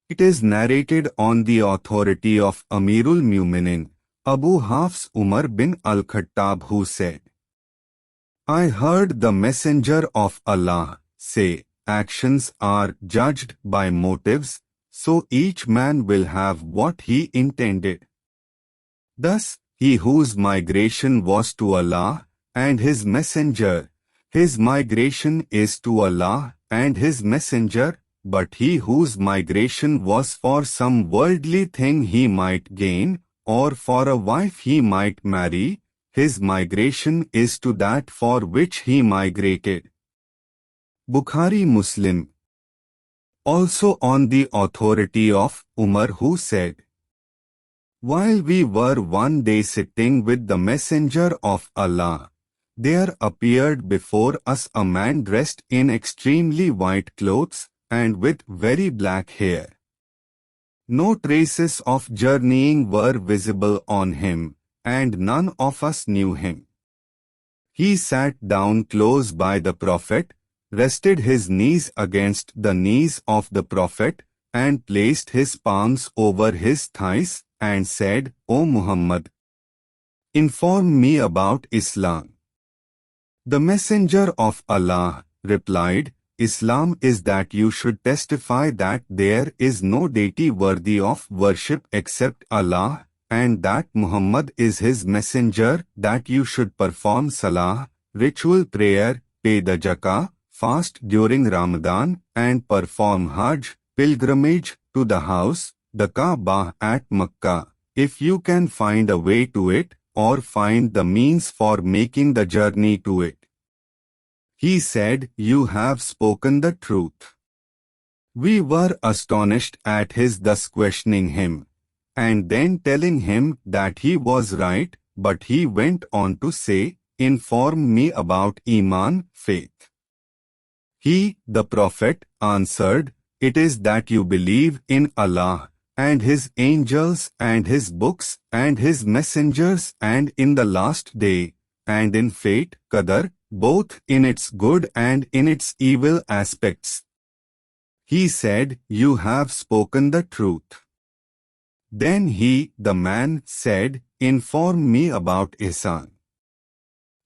It is narrated on the authority of Amirul Mu'minin, Abu Hafs Umar bin al-Khattab, who said, I heard the Messenger of Allah say, actions are judged by motives, so each man will have what he intended. Thus, he whose migration was to Allah and His Messenger, his migration is to Allah and His Messenger, but he whose migration was for some worldly thing he might gain, or for a wife he might marry, his migration is to that for which he migrated. Bukhari Muslim. Also on the authority of Umar, who said, while we were one day sitting with the Messenger of Allah, there appeared before us a man dressed in extremely white clothes and with very black hair. No traces of journeying were visible on him, and none of us knew him. He sat down close by the Prophet, rested his knees against the knees of the Prophet, and placed his palms over his thighs, and said, O Muhammad, inform me about Islam. The Messenger of Allah replied, Islam is that you should testify that there is no deity worthy of worship except Allah, and that Muhammad is His Messenger, that you should perform Salah, ritual prayer, pay the Zakah, fast during Ramadan, and perform Hajj, pilgrimage to the house, the Kaaba at Makkah, if you can find a way to it, or find the means for making the journey to it. He said, you have spoken the truth. We were astonished at his thus questioning him, and then telling him that he was right, but he went on to say, inform me about Iman, faith. He, the Prophet, answered, it is that you believe in Allah, and His angels, and His books, and His messengers, and in the last day, and in fate, Qadar, both in its good and in its evil aspects. He said, you have spoken the truth. Then he, the man, said, inform me about Ihsan.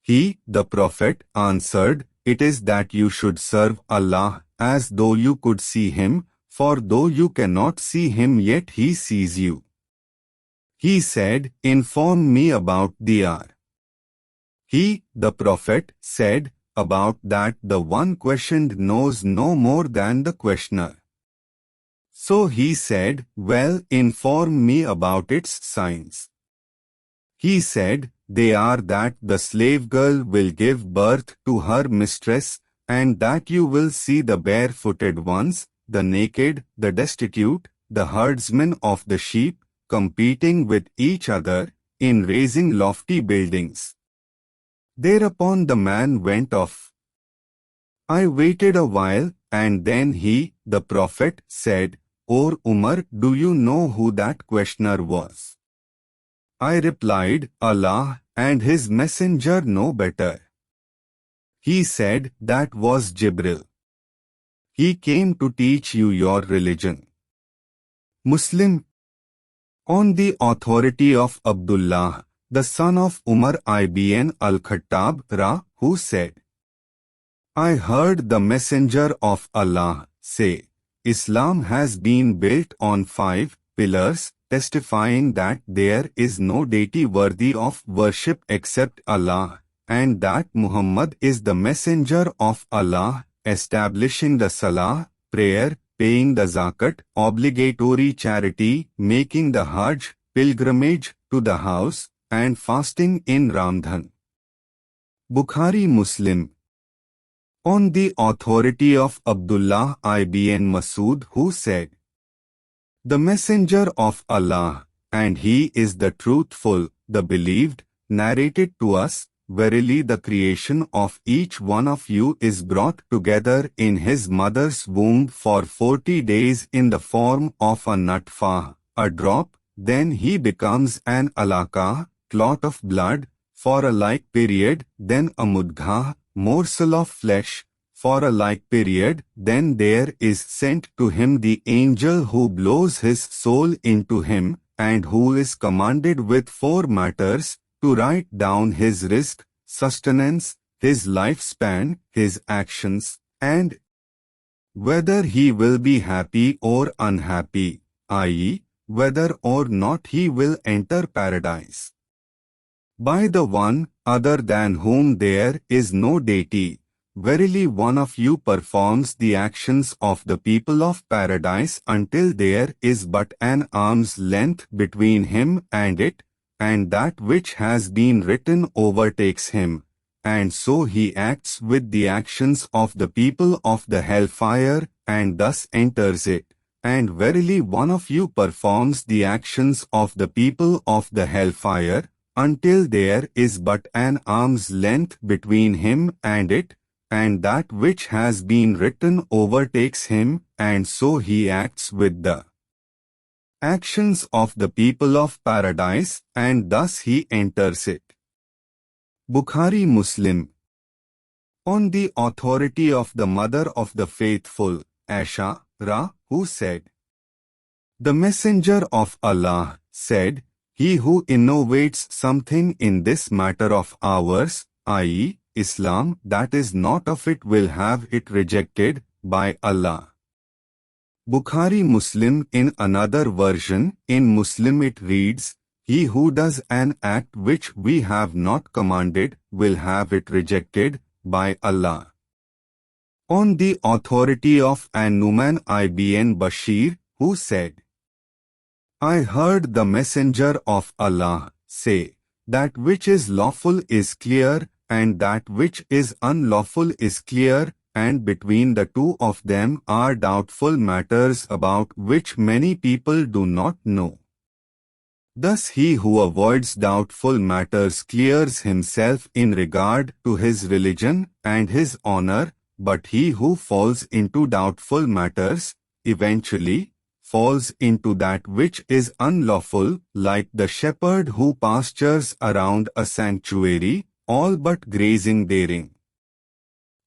He, the Prophet, answered, it is that you should serve Allah as though you could see Him, for though you cannot see Him yet He sees you. He said, inform me about Diyar. He, the Prophet, said, about that the one questioned knows no more than the questioner. So he said, well, inform me about its signs. He said, they are that the slave girl will give birth to her mistress, and that you will see the barefooted ones, the naked, the destitute, the herdsmen of the sheep, competing with each other, in raising lofty buildings. Thereupon the man went off. I waited a while, and then he, the Prophet, said, O Umar, do you know who that questioner was? I replied, Allah and His Messenger know better. He said, that was Jibril. He came to teach you your religion. Muslim. On the authority of Abdullah, the son of Umar ibn al-Khattab, who said, I heard the Messenger of Allah say, Islam has been built on 5 pillars, testifying that there is no deity worthy of worship except Allah, and that Muhammad is the Messenger of Allah, establishing the Salah, prayer, paying the Zakat, obligatory charity, making the Hajj, pilgrimage to the house, and fasting in Ramadan. Bukhari Muslim. On the authority of Abdullah ibn Masud, who said, the Messenger of Allah, and He is the truthful, the believed, narrated to us, verily the creation of each one of you is brought together in his mother's womb for 40 days in the form of a nutfah, a drop, then he becomes an alaqah, clot of blood, for a like period, then a mudghah, morsel of flesh, for a like period, then there is sent to him the angel who blows his soul into him, and who is commanded with 4 matters, to write down his rizq, sustenance, his lifespan, his actions, and whether he will be happy or unhappy, i.e., whether or not he will enter paradise. By the one other than whom there is no deity, verily one of you performs the actions of the people of paradise until there is but an arm's length between him and it, and that which has been written overtakes him, and so he acts with the actions of the people of the hellfire, and thus enters it. And verily one of you performs the actions of the people of the hellfire, until there is but an arm's length between him and it, and that which has been written overtakes him, and so he acts with the actions of the people of paradise, and thus he enters it. Bukhari Muslim. On the authority of the mother of the faithful, Aisha, who said, "The Messenger of Allah said, he who innovates something in this matter of ours, i.e., Islam, that is not of it will have it rejected by Allah." Bukhari Muslim. In another version, in Muslim it reads, "He who does an act which we have not commanded will have it rejected by Allah." On the authority of An-Nu'man ibn Bashir, who said, "I heard the Messenger of Allah say, that which is lawful is clear, and that which is unlawful is clear, and between the two of them are doubtful matters about which many people do not know. Thus he who avoids doubtful matters clears himself in regard to his religion and his honor, but he who falls into doubtful matters, eventually falls into that which is unlawful, like the shepherd who pastures around a sanctuary, all but grazing therein.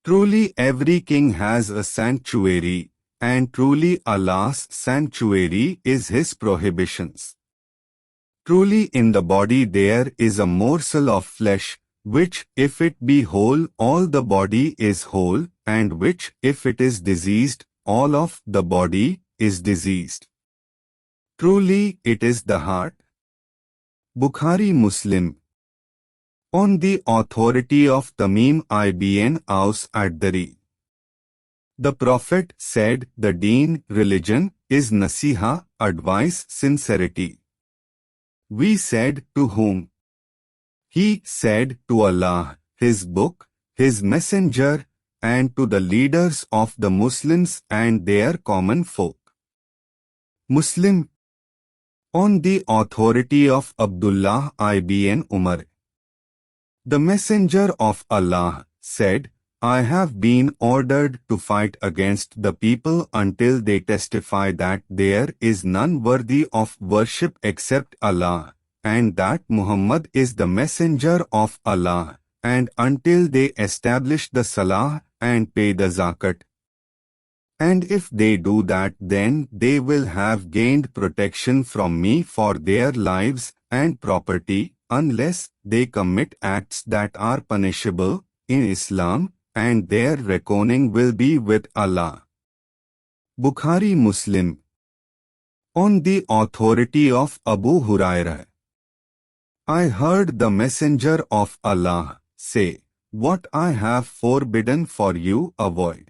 Truly every king has a sanctuary, and truly Allah's sanctuary is His prohibitions. Truly in the body there is a morsel of flesh, which if it be whole all the body is whole, and which if it is diseased, all of the body is diseased. Truly it is the heart." Bukhari Muslim. On the authority of Tamim ibn Aus ad-Dari, the Prophet said, "The deen, religion, is nasiha, advice, sincerity." We said, "To whom?" He said, "To Allah, His book, His messenger, and to the leaders of the Muslims and their common folk." Muslim. On the authority of Abdullah ibn Umar, the Messenger of Allah said, "I have been ordered to fight against the people until they testify that there is none worthy of worship except Allah, and that Muhammad is the Messenger of Allah, and until they establish the Salah and pay the Zakat. And if they do that, then they will have gained protection from me for their lives and property, unless they commit acts that are punishable in Islam, and their reckoning will be with Allah." Bukhari Muslim. On the authority of Abu Hurairah, I heard the Messenger of Allah say, "What I have forbidden for you, avoid.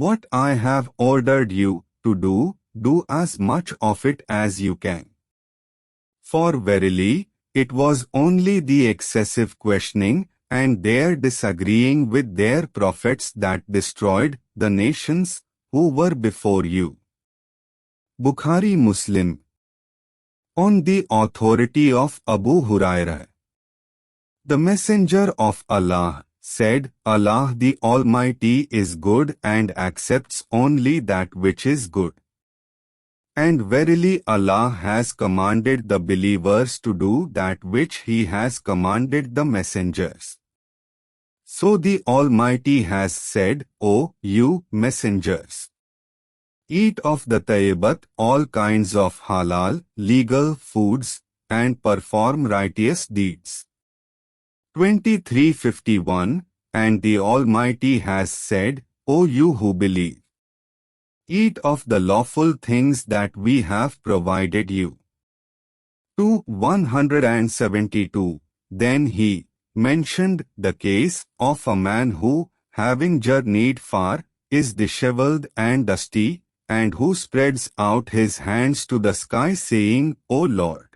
What I have ordered you to do, do as much of it as you can." For verily, it was only the excessive questioning and their disagreeing with their prophets that destroyed the nations who were before you. Bukhari Muslim. On the authority of Abu Hurairah, the Messenger of Allah said, "Allah the Almighty is good and accepts only that which is good. And verily Allah has commanded the believers to do that which He has commanded the messengers." So the Almighty has said, O you messengers, eat of the tayyibat, all kinds of halal, legal foods, and perform righteous deeds. 2351 And the Almighty has said, O you who believe, eat of the lawful things that we have provided you. 172 Then he mentioned the case of a man who, having journeyed far, is disheveled and dusty, and who spreads out his hands to the sky saying, O Lord,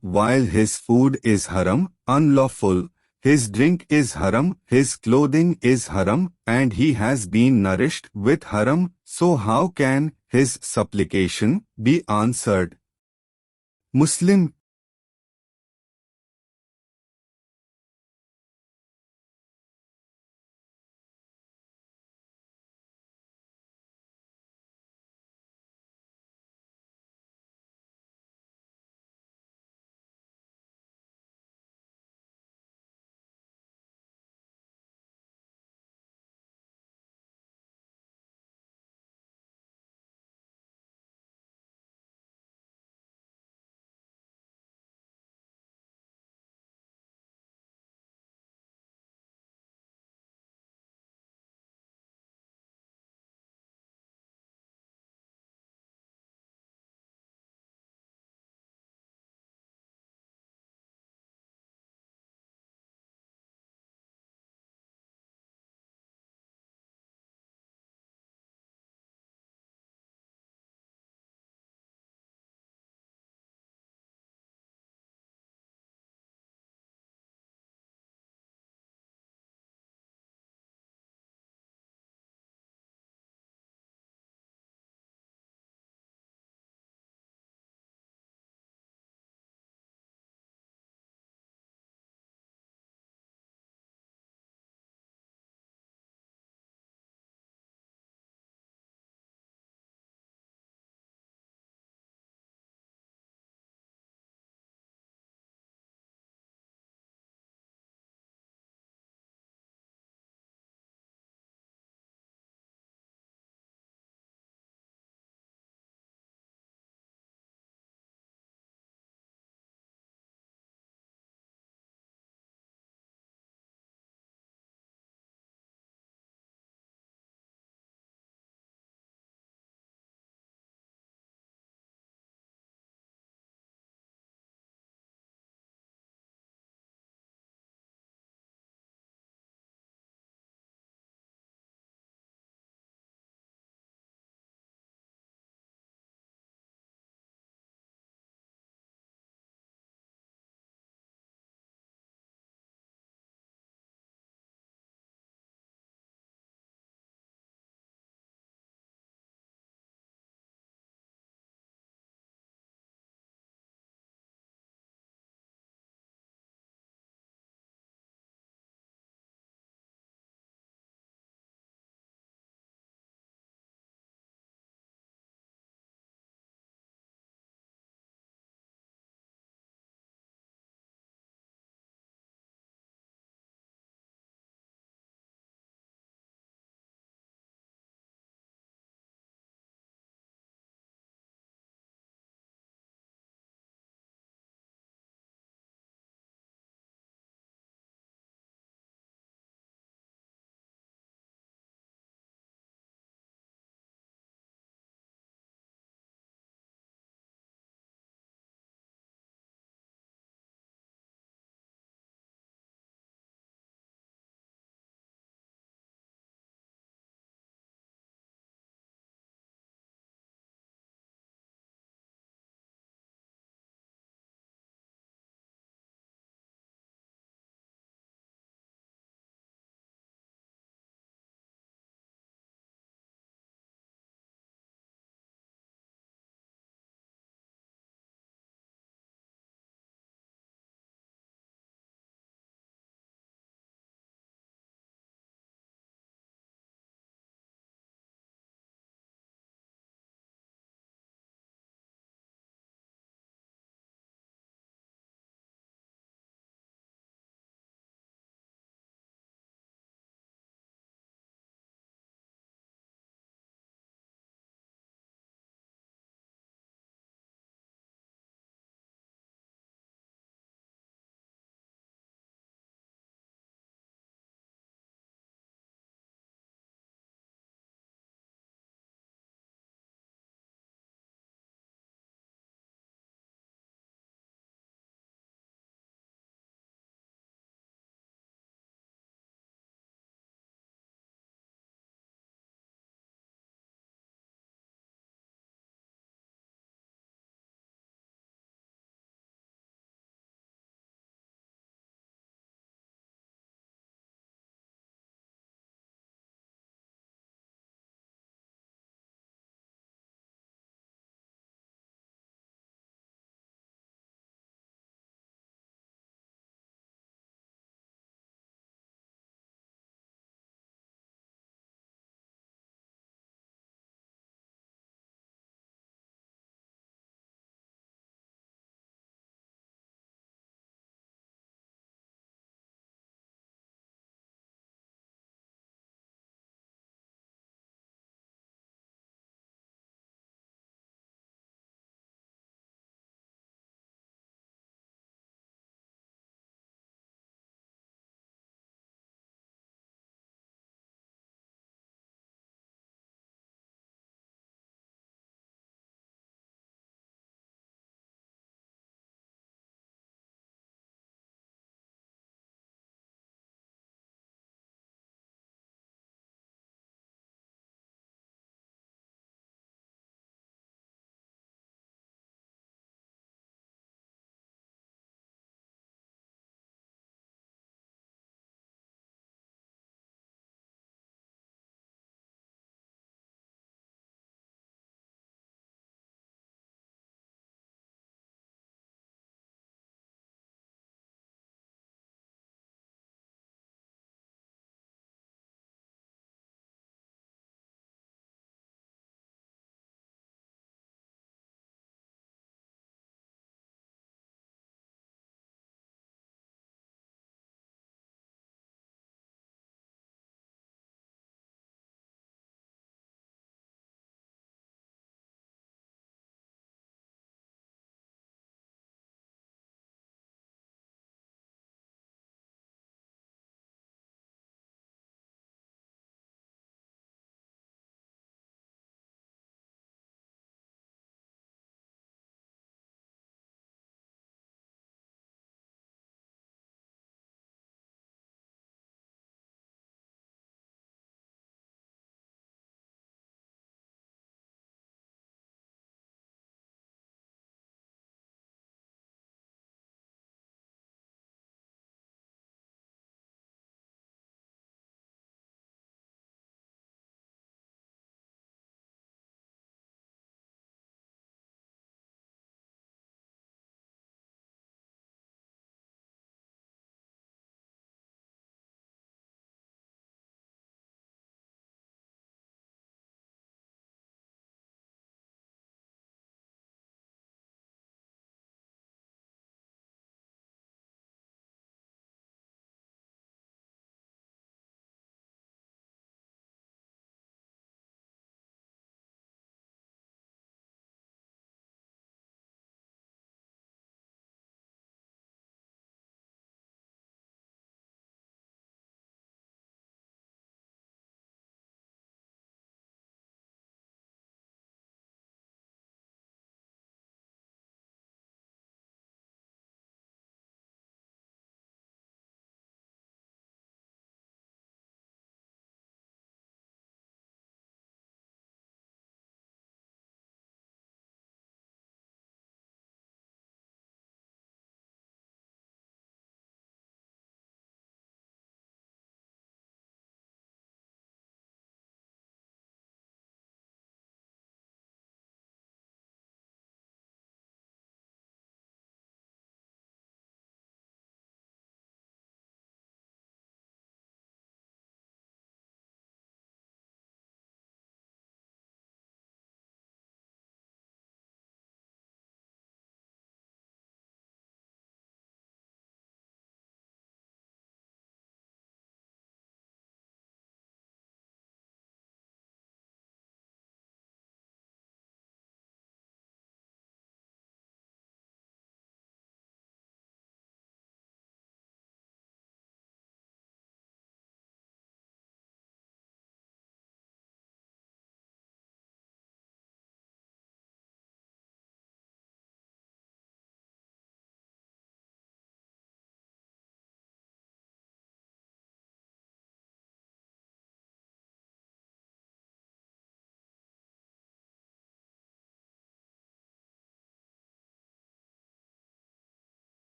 while his food is haram, unlawful, his drink is haram, his clothing is haram, and he has been nourished with haram, so how can his supplication be answered? Muslim